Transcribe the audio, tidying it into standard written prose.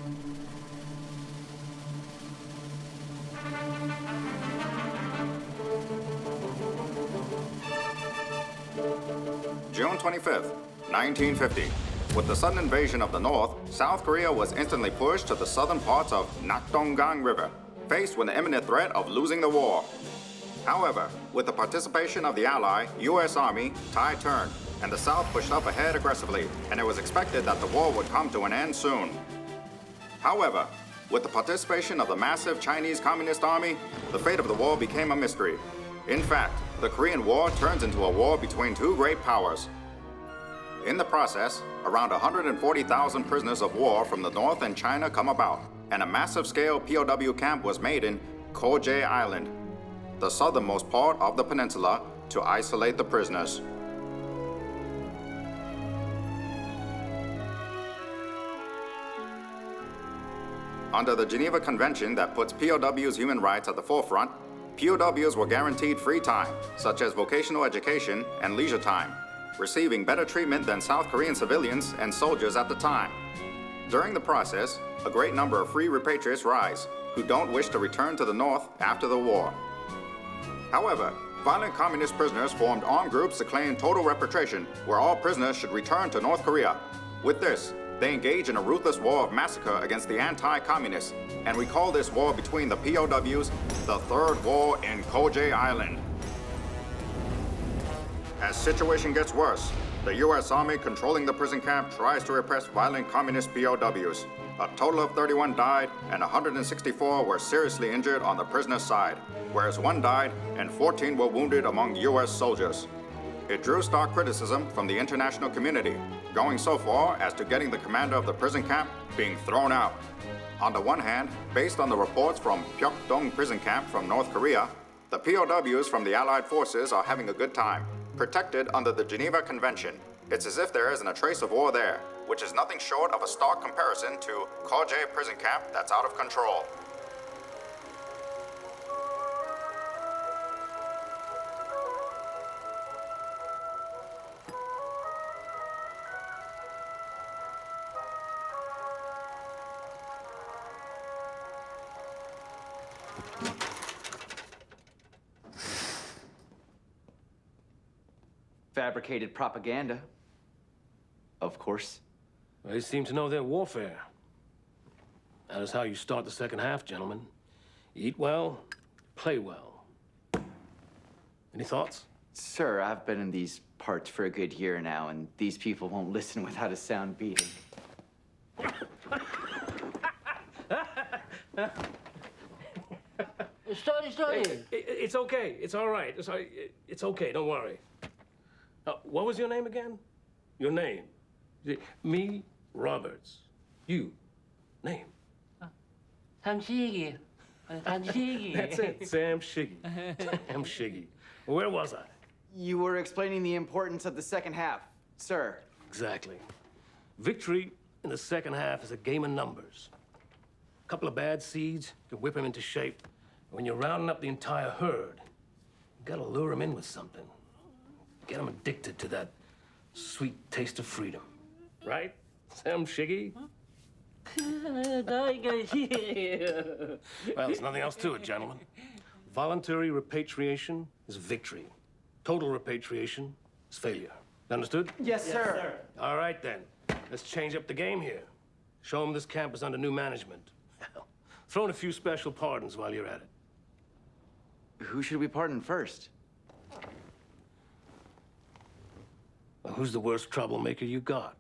June 25th, 1950. With the sudden invasion of the North, South Korea was instantly pushed to the southern parts of Nakdong-gang River, faced with the imminent threat of losing the war. However, with the participation of the ally, U.S. Army, tide turned, and the South pushed up ahead aggressively, and it was expected that the war would come to an end soon. However, with the participation of the massive Chinese Communist Army, the fate of the war became a mystery. In fact, the Korean War turns into a war between two great powers. In the process, around 140,000 prisoners of war from the North and China come about, and a massive-scale POW camp was made in KOR Island, the southernmost part of the peninsula, to isolate the prisoners. Under the Geneva Convention that puts POWs' human rights at the forefront, POWs were guaranteed free time, such as vocational education and leisure time, receiving better treatment than South Korean civilians and soldiers at the time. During the process, a great number of free repatriates rise, who don't wish to return to the North after the war. However, violent communist prisoners formed armed groups to claim total repatriation, where all prisoners should return to North Korea. With this, they engage in a ruthless war of massacre against the anti-communists, and we call this war between the POWs the Third War in KOR Island. As situation gets worse, the U.S. Army controlling the prison camp tries to repress violent communist POWs. A total of 31 died and 164 were seriously injured on the prisoner's side, whereas 1 died and 14 were wounded among U.S. soldiers. It drew stark criticism from the international community, going so far as to getting the commander of the prison camp being thrown out. On the one hand, based on the reports from Pyeongdong prison camp from North Korea, the POWs from the Allied forces are having a good time, protected under the Geneva Convention. It's as if there isn't a trace of war there, which is nothing short of a stark comparison to KOR prison camp that's out of control. Fabricated propaganda. Of course. They seem to know their warfare. That is how you start the second half, gentlemen. Eat well, play well. Any thoughts? Sir, I've been in these parts for a good year now, and these people won't listen without a sound beating. Sorry. It's okay. It's all right. It's okay. Don't worry. What was your name again? Your name. Me, Roberts. You. Name. 삼시기. 삼시기. That's it. Sam Shiggy. Sam Shiggy. Where was I? You were explaining the importance of the second half, sir. Exactly. Victory in the second half is a game of numbers. A couple of bad seeds can whip them into shape. When you're rounding up the entire herd, you gotta lure them in with something. Get them addicted to that sweet taste of freedom. Right, Sam Shiggy? Well, there's nothing else to it, gentlemen. Voluntary repatriation is victory. Total repatriation is failure. Understood? Yes, sir. All right, then. Let's change up the game here. Show them this camp is under new management. Throw in a few special pardons while you're at it. Who should we pardon first? Well, who's the worst troublemaker you got?